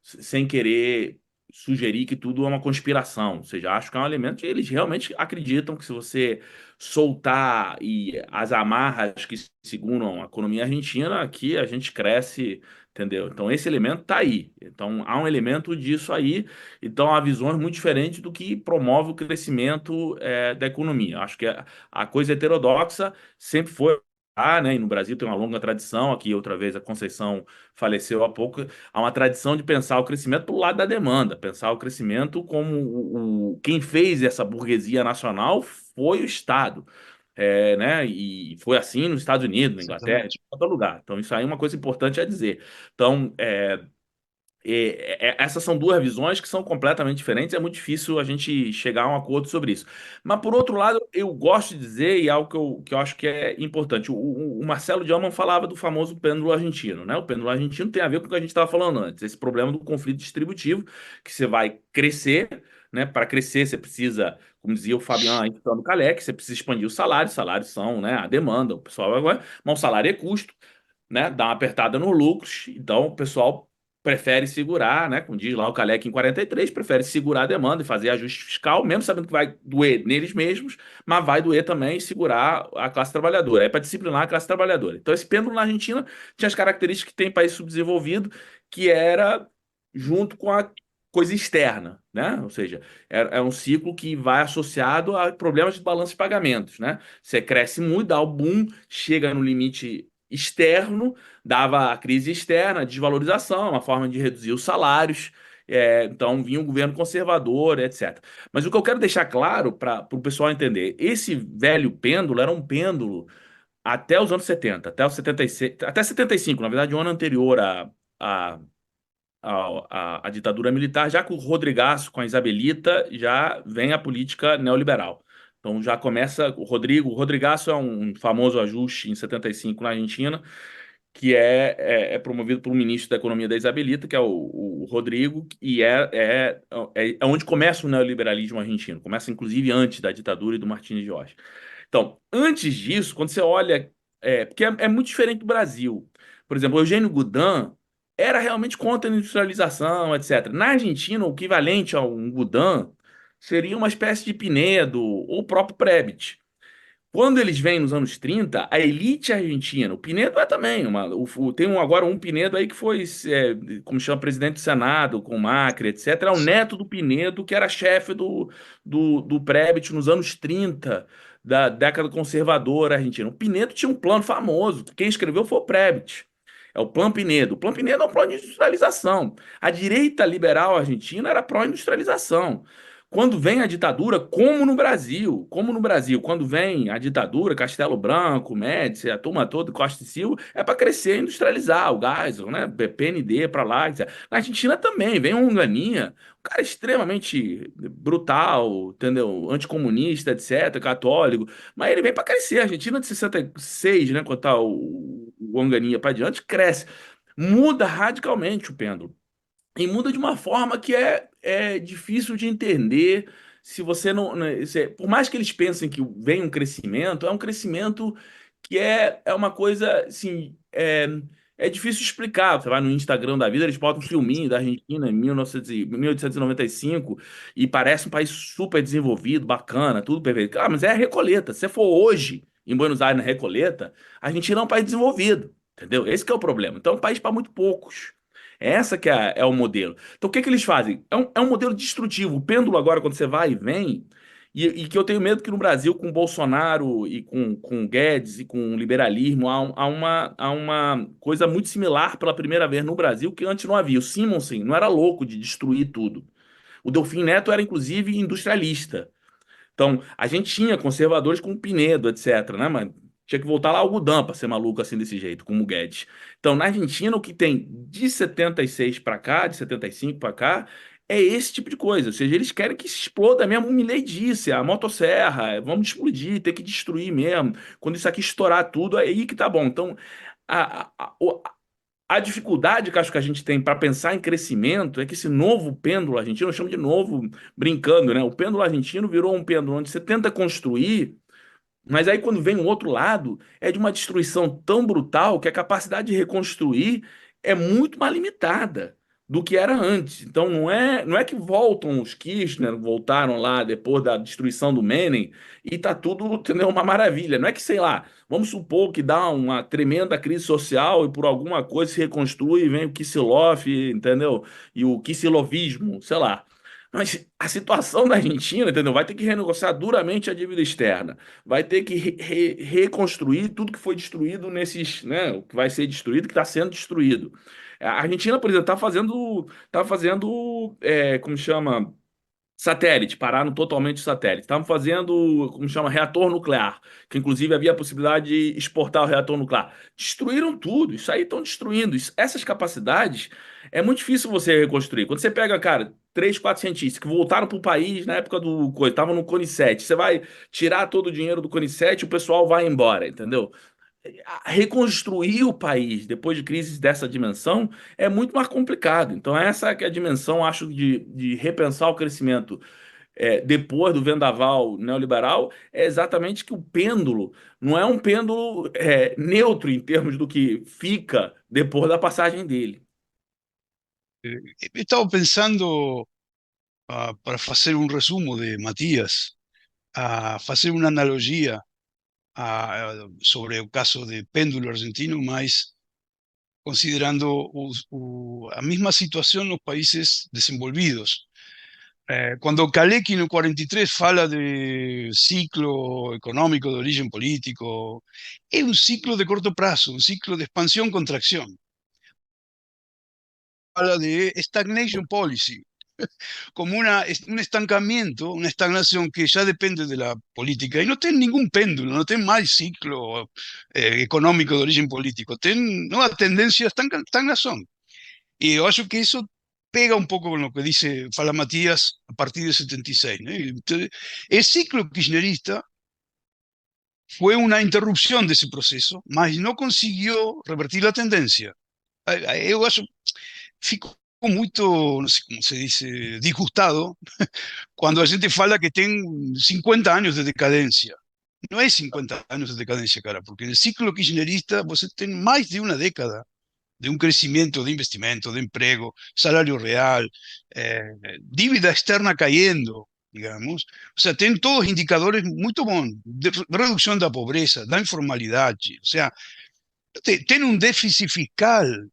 Sem querer sugerir que tudo é uma conspiração. Ou seja, acho que é um elemento que eles realmente acreditam que se você soltar e as amarras que seguram a economia argentina, aqui a gente cresce, entendeu? Então esse elemento está aí. Então há um elemento disso aí. Então há visões muito diferentes do que promove o crescimento da economia. Acho que a coisa heterodoxa sempre foi. Né? E no Brasil tem uma longa tradição, aqui outra vez a Conceição faleceu há pouco, há uma tradição de pensar o crescimento pelo lado da demanda, pensar o crescimento como quem fez essa burguesia nacional foi o Estado. Né? E foi assim nos Estados Unidos, na Inglaterra, em Exactamente. todo lugar. Então, isso aí é uma coisa importante a dizer. Então, essas são duas visões que são completamente diferentes, é muito difícil a gente chegar a um acordo sobre isso. Mas, por outro lado, eu gosto de dizer, e é algo que eu acho que é importante, o Marcelo Diamant falava do famoso pêndulo argentino, né? O pêndulo argentino tem a ver com o que a gente estava falando antes, esse problema do conflito distributivo, que você vai crescer, né? Para crescer, você precisa, como dizia o Fabian aí, no Calec, você precisa expandir os salários são, né, a demanda, o pessoal vai, mas o salário é custo, né? Dá uma apertada nos lucros, então o pessoal prefere segurar, né? Como diz lá o Calec em 43, prefere segurar a demanda e fazer ajuste fiscal, mesmo sabendo que vai doer neles mesmos, mas vai doer também segurar a classe trabalhadora. É para disciplinar a classe trabalhadora. Então, esse pêndulo na Argentina tinha as características que tem país subdesenvolvido, que era junto com a coisa externa, né? Ou seja, é um ciclo que vai associado a problemas de balanço de pagamentos, né? Você cresce muito, dá o boom, chega no limite externo, dava a crise externa, a desvalorização, uma forma de reduzir os salários. Então vinha um governo conservador, etc. Mas o que eu quero deixar claro para o pessoal entender, esse velho pêndulo era um pêndulo até os anos 70, até os 76, até 75, na verdade, o ano anterior a, a ditadura militar, já com o Rodrigaço, com a Isabelita, já vem a política neoliberal. Então já começa o Rodrigaço é um famoso ajuste em 75 na Argentina, que é promovido por um ministro da Economia da Isabelita, que é o Rodrigo, e é onde começa o neoliberalismo argentino. Começa, inclusive, antes da ditadura e do Martínez Jorge. Então, antes disso, quando você olha... porque é muito diferente do Brasil. Por exemplo, o Eugênio Goudin era realmente contra a industrialização, etc. Na Argentina, o equivalente a um Goudin seria uma espécie de Pinedo ou o próprio Prebisch. Quando eles vêm nos anos 30, a elite argentina, o Pinedo é também, tem agora um Pinedo aí que foi, como chama, presidente do Senado, com o Macri, etc. É o neto do Pinedo, que era chefe do Prebisch nos anos 30, da década conservadora argentina. O Pinedo tinha um plano famoso, quem escreveu foi o Prebisch. É o Plano Pinedo. O Plano Pinedo é um plano de industrialização. A direita liberal argentina era pró-industrialização. Quando vem a ditadura, como no Brasil, quando vem a ditadura, Castelo Branco, Médici, a turma toda, Costa e Silva, é para crescer e industrializar o gás, né? PND para lá, etc. Na Argentina também, vem um Onganinha, um cara extremamente brutal, entendeu? Anticomunista, etc., católico, mas ele vem para crescer. A Argentina de 66, né, quando tá o Onganinha para diante, cresce. Muda radicalmente o pêndulo. E muda de uma forma que é difícil de entender se você não. Né, por mais que eles pensem que vem um crescimento, é um crescimento que é uma coisa assim. É difícil explicar. Você vai no Instagram da vida, eles botam um filminho da Argentina em 1895 e parece um país super desenvolvido, bacana, tudo perfeito. Ah, mas é a Recoleta. Se você for hoje em Buenos Aires, na Recoleta, a Argentina é um país desenvolvido. Entendeu? Esse que é o problema. Então é um país para muito poucos. Essa que é o modelo. Então, o que que eles fazem? É um modelo destrutivo. O pêndulo agora, quando você vai e vem, e que eu tenho medo que no Brasil, com Bolsonaro e com Guedes e com liberalismo, há uma coisa muito similar pela primeira vez no Brasil que antes não havia. O Simonsen não era louco de destruir tudo. O Delfim Neto era, inclusive, industrialista. Então, a gente tinha conservadores como Pinedo, etc, né? Mas tinha que voltar lá ao Gudam para ser maluco assim desse jeito, como o Guedes. Então, na Argentina, o que tem de 76 para cá, de 75 para cá, é esse tipo de coisa. Ou seja, eles querem que se exploda mesmo, o Milei disse, a motosserra, vamos explodir, ter que destruir mesmo. Quando isso aqui estourar tudo, é aí que tá bom. Então, a dificuldade que acho que a gente tem para pensar em crescimento é que esse novo pêndulo argentino, eu chamo de novo, brincando, né? O pêndulo argentino virou um pêndulo onde você tenta construir, mas aí quando vem o outro lado, é de uma destruição tão brutal que a capacidade de reconstruir é muito mais limitada. do que era antes. Então não é que voltam os Kirchner, voltaram lá depois da destruição do Menem e tá tudo, entendeu, uma maravilha. Não é que, sei lá, vamos supor que dá uma tremenda crise social e por alguma coisa se reconstrui e vem o Kicillof, entendeu? E o Kicillovismo, sei lá. Mas a situação da Argentina, entendeu? Vai ter que renegociar duramente a dívida externa. Vai ter que reconstruir tudo que foi destruído nesses, né? O que vai ser destruído, que está sendo destruído. A Argentina, por exemplo, como chama? Satélite, pararam totalmente o satélite. Estavam fazendo, como chama, reator nuclear, que inclusive havia a possibilidade de exportar o reator nuclear. Destruíram tudo, isso aí estão destruindo. Essas capacidades é muito difícil você reconstruir. Quando você pega, cara, três, quatro cientistas que voltaram para o país na época do coisa, estavam no CONICET, você vai tirar todo o dinheiro do CONICET, o pessoal vai embora, entendeu? Reconstruir o país depois de crises dessa dimensão é muito mais complicado. Então, essa que é a dimensão, acho, de repensar o crescimento depois do vendaval neoliberal, é exatamente que o pêndulo não é um pêndulo neutro em termos do que fica depois da passagem dele. Estaba pensando, para hacer un resumo de Matías, a hacer una analogía sobre el caso de péndulo argentino, más considerando a misma situación en los países desenvolvidos. Cuando Kalecki en el 43 fala de ciclo económico de origen político, es un ciclo de corto plazo, un ciclo de expansión-contracción. Habla de stagnation policy, como un estancamiento, una estagnación que ya depende de la política, y no tiene ningún péndulo, no tiene más ciclo económico de origen político, tiene una tendencia a estagnación. Y yo creo que eso pega un poco con lo que dice Fala Matías a partir de 76. ¿No? Entonces, el ciclo kirchnerista fue una interrupción de ese proceso, mas no consiguió revertir la tendencia. Yo fico muito, no sé cómo se dice, disgustado cuando la gente fala que tienen 50 años de decadencia. No es 50 años de decadencia, cara, porque en el ciclo kirchnerista vos tenés más de una década de un crecimiento de investimento, de empleo, salario real, dívida externa cayendo, digamos. O sea, tienen todos indicadores muy buenos, de reducción de la pobreza, de la informalidad. O sea, tiene un déficit fiscal,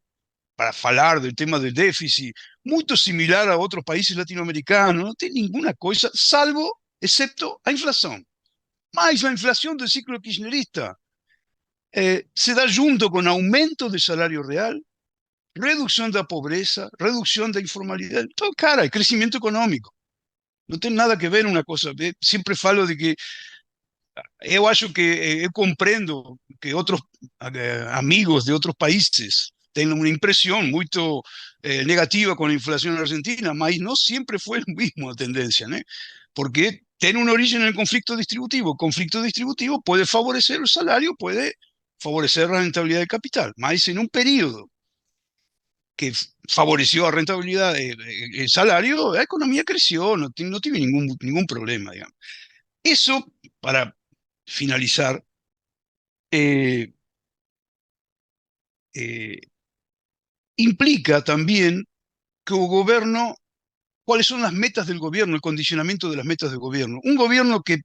para hablar del tema del déficit, muy similar a otros países latinoamericanos, no tiene ninguna cosa, salvo, excepto la inflación. Más la inflación del ciclo kirchnerista se da junto con aumento del salario real, reducción de la pobreza, reducción de la informalidad, todo cara, el crecimiento económico. No tiene nada que ver una cosa. Siempre falo de que yo acho que comprendo que otros amigos de otros países tengan una impresión muy negativa con la inflación en Argentina, mas no siempre fue la misma tendencia, ¿no? Porque tiene un origen en el conflicto distributivo. El conflicto distributivo puede favorecer el salario, puede favorecer la rentabilidad del capital, mas en un periodo que favoreció la rentabilidad del salario, la economía creció, no tiene ningún problema, digamos. Eso, para finalizar, implica también que el gobierno, cuáles son las metas del gobierno, el condicionamiento de las metas del gobierno. Un gobierno que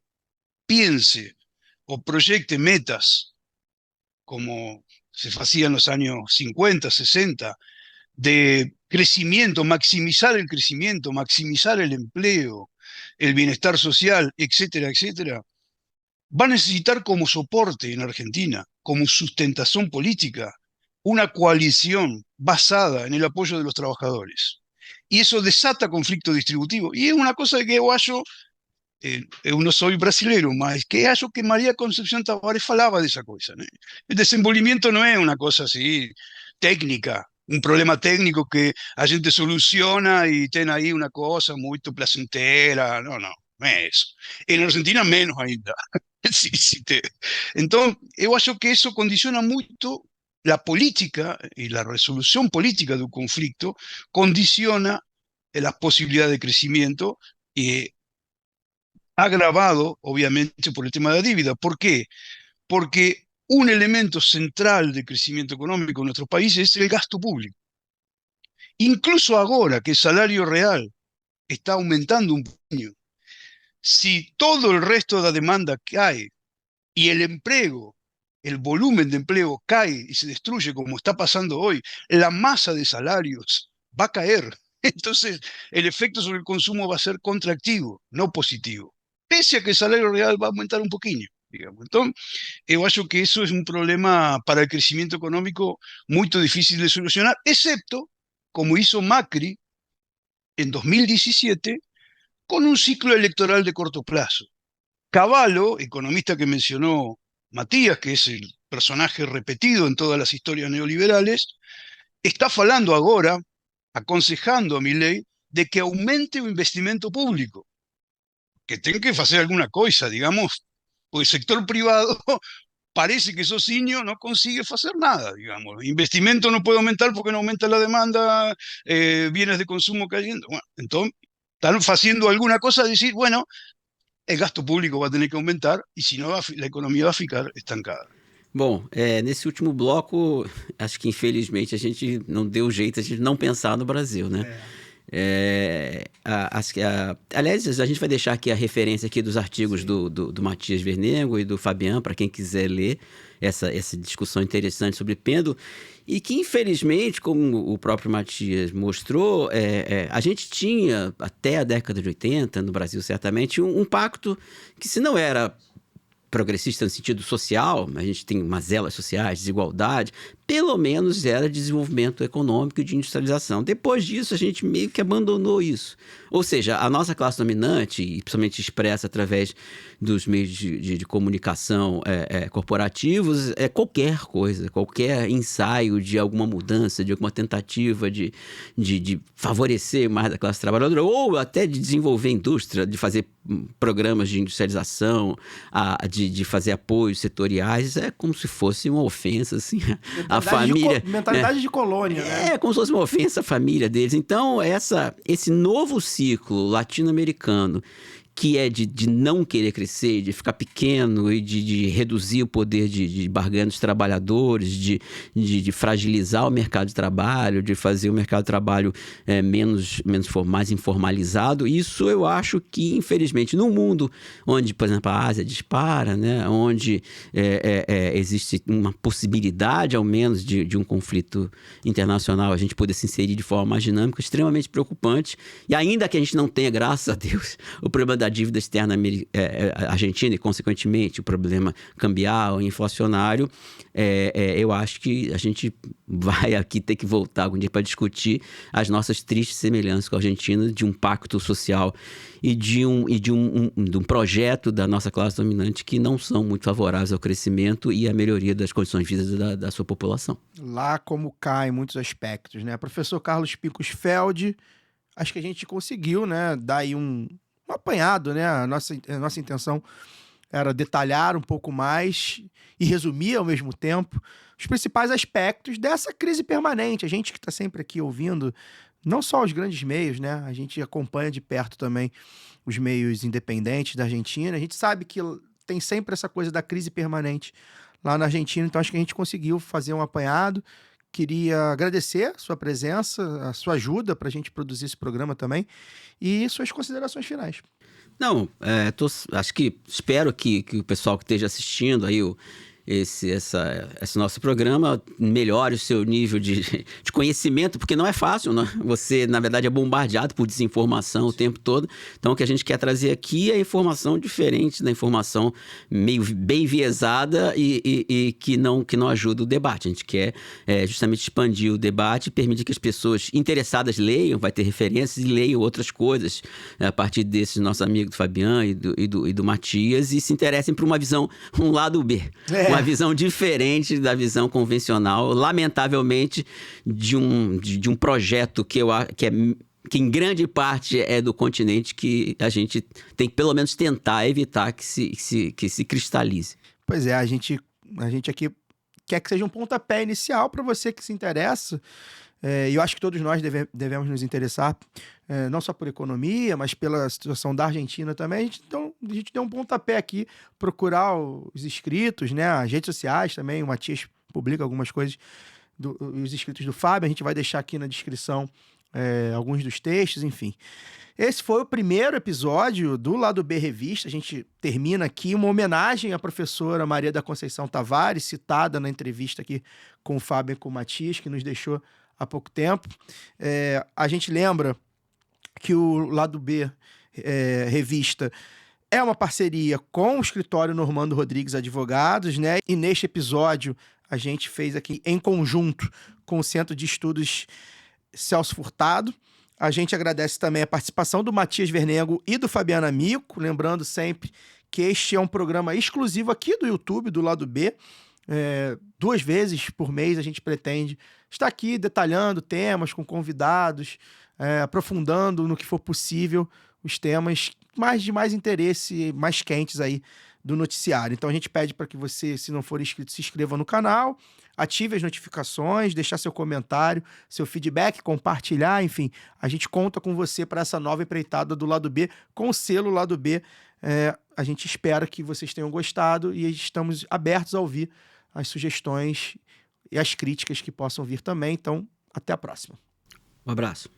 piense o proyecte metas como se hacía en los años 50, 60, de crecimiento, maximizar el crecimiento, maximizar el empleo, el bienestar social, etcétera, etcétera, va a necesitar como soporte en Argentina, como sustentación política, una coalición basada en el apoyo de los trabajadores. Y eso desata conflicto distributivo. Y es una cosa que yo hallo, yo no soy brasilero, mas que hallo que María Concepción Tavares falaba de esa cosa, ¿no? El desenvolvimiento no es una cosa así técnica, un problema técnico que a gente soluciona y tiene ahí una cosa muy placentera. No, no, no es eso. En Argentina menos ainda. Sí, sí Entonces, yo acho que eso condiciona mucho la política y la resolución política de un conflicto, condiciona las posibilidades de crecimiento agravado, obviamente, por el tema de la deuda. ¿Por qué? Porque un elemento central de crecimiento económico en nuestros países es el gasto público. incluso ahora que el salario real está aumentando un poquito, si todo el resto de la demanda cae y el empleo, el volumen de empleo cae y se destruye como está pasando hoy, la masa de salarios va a caer. Entonces, el efecto sobre el consumo va a ser contractivo, no positivo, pese a que el salario real va a aumentar un poquito, digamos. Entonces, yo acho que eso es un problema para el crecimiento económico muy difícil de solucionar, excepto, como hizo Macri en 2017, con un ciclo electoral de corto plazo. Cavallo, economista que mencionó Matías, que es el personaje repetido en todas las historias neoliberales, está falando ahora, aconsejando a Milei, de que aumente o investimento público, que tenga que hacer alguna cosa, digamos, porque el sector privado parece que sozinho no consigue hacer nada, digamos. Investimento no puede aumentar porque no aumenta la demanda, bienes de consumo cayendo. Bueno, entonces, están haciendo alguna cosa, decir, bueno, el gasto público va a tener que aumentar e se não, a economia vai ficar estancada. Bom, nesse último bloco, acho que infelizmente a gente não deu jeito a gente não pensar no Brasil, né? Aliás, a gente vai deixar aqui a referência aqui dos artigos do Matias Vernengo e do Fabian, para quem quiser ler essa discussão interessante sobre pêndulo, e que infelizmente, como o próprio Matias mostrou, a gente tinha até a década de 80, no Brasil certamente, um pacto que, se não era progressista no sentido social, a gente tem mazelas sociais, desigualdade, pelo menos era desenvolvimento econômico e de industrialização. Depois disso, a gente meio que abandonou isso. Ou seja, a nossa classe dominante, e principalmente expressa através dos meios de comunicação corporativos, qualquer coisa, qualquer ensaio de alguma mudança, de alguma tentativa de favorecer mais a classe trabalhadora, ou até de desenvolver indústria, de fazer programas de industrialização, de fazer apoios setoriais, é como se fosse uma ofensa, assim, à família. Mentalidade de colônia, né? É como se fosse uma ofensa à família deles. Então, esse novo ciclo latino-americano, que é de não querer crescer, de ficar pequeno e de reduzir o poder de barganha dos trabalhadores, de fragilizar o mercado de trabalho, de fazer o mercado de trabalho mais informalizado. Isso eu acho que, infelizmente, no mundo onde, por exemplo, a Ásia dispara, né, onde existe uma possibilidade, ao menos, de um conflito internacional, a gente poder se inserir de forma mais dinâmica, extremamente preocupante. E ainda que a gente não tenha, graças a Deus, o problema da dívida externa argentina e, consequentemente, o problema cambial e inflacionário, eu acho que a gente vai aqui ter que voltar algum dia para discutir as nossas tristes semelhanças com a Argentina, de um pacto social e de um projeto da nossa classe dominante que não são muito favoráveis ao crescimento e à melhoria das condições de vida da sua população. Lá como cai em muitos aspectos, né? Professor Carlos Picos-Feld, acho que a gente conseguiu, né, dar aí um apanhado, né? A nossa intenção era detalhar um pouco mais e resumir ao mesmo tempo os principais aspectos dessa crise permanente. A gente que está sempre aqui ouvindo, não só os grandes meios, né? A gente acompanha de perto também os meios independentes da Argentina. A gente sabe que tem sempre essa coisa da crise permanente lá na Argentina, então acho que a gente conseguiu fazer um apanhado. Queria agradecer a sua presença, a sua ajuda para a gente produzir esse programa também e suas considerações finais. Não, espero que o pessoal que esteja assistindo aí esse nosso programa melhore o seu nível de conhecimento, porque não é fácil, né? Você, na verdade, é bombardeado por desinformação o tempo todo. Então, o que a gente quer trazer aqui é informação diferente da informação meio bem enviesada e que não ajuda o debate. A gente quer justamente expandir o debate e permitir que as pessoas interessadas leiam, vai ter referências e leiam outras coisas a partir desses nossos amigos do Fabian e do Matias e se interessem por uma visão, um lado B. Uma visão diferente da visão convencional, lamentavelmente, de um projeto que em grande parte é do continente, que a gente tem que pelo menos tentar evitar que se cristalize. Pois é, a gente aqui quer que seja um pontapé inicial para você que se interessa. E eu acho que todos nós devemos nos interessar, não só por economia, mas pela situação da Argentina também. A gente deu um pontapé aqui, procurar os inscritos, né, as redes sociais também. O Matias publica algumas coisas os escritos do Fábio. A gente vai deixar aqui na descrição alguns dos textos, enfim. Esse foi o primeiro episódio do Lado B Revista. A gente termina aqui uma homenagem à professora Maria da Conceição Tavares, citada na entrevista aqui com o Fábio e com o Matias, que nos deixou há pouco tempo. A gente lembra que o Lado B Revista é uma parceria com o escritório Normando Rodrigues Advogados, né? E neste episódio a gente fez aqui em conjunto com o Centro de Estudos Celso Furtado. A gente agradece também a participação do Matias Vernengo e do Fabiano Amico, lembrando sempre que este é um programa exclusivo aqui do YouTube, do Lado B. 2 vezes por mês a gente pretende estar aqui detalhando temas com convidados, aprofundando no que for possível os temas de mais interesse, mais quentes aí do noticiário. Então a gente pede para que você, se não for inscrito, se inscreva no canal, ative as notificações, deixar seu comentário, seu feedback, compartilhar, enfim. A gente conta com você para essa nova empreitada do Lado B, com o selo Lado B. A gente espera que vocês tenham gostado e estamos abertos a ouvir as sugestões e as críticas que possam vir também. Então, até a próxima. Um abraço.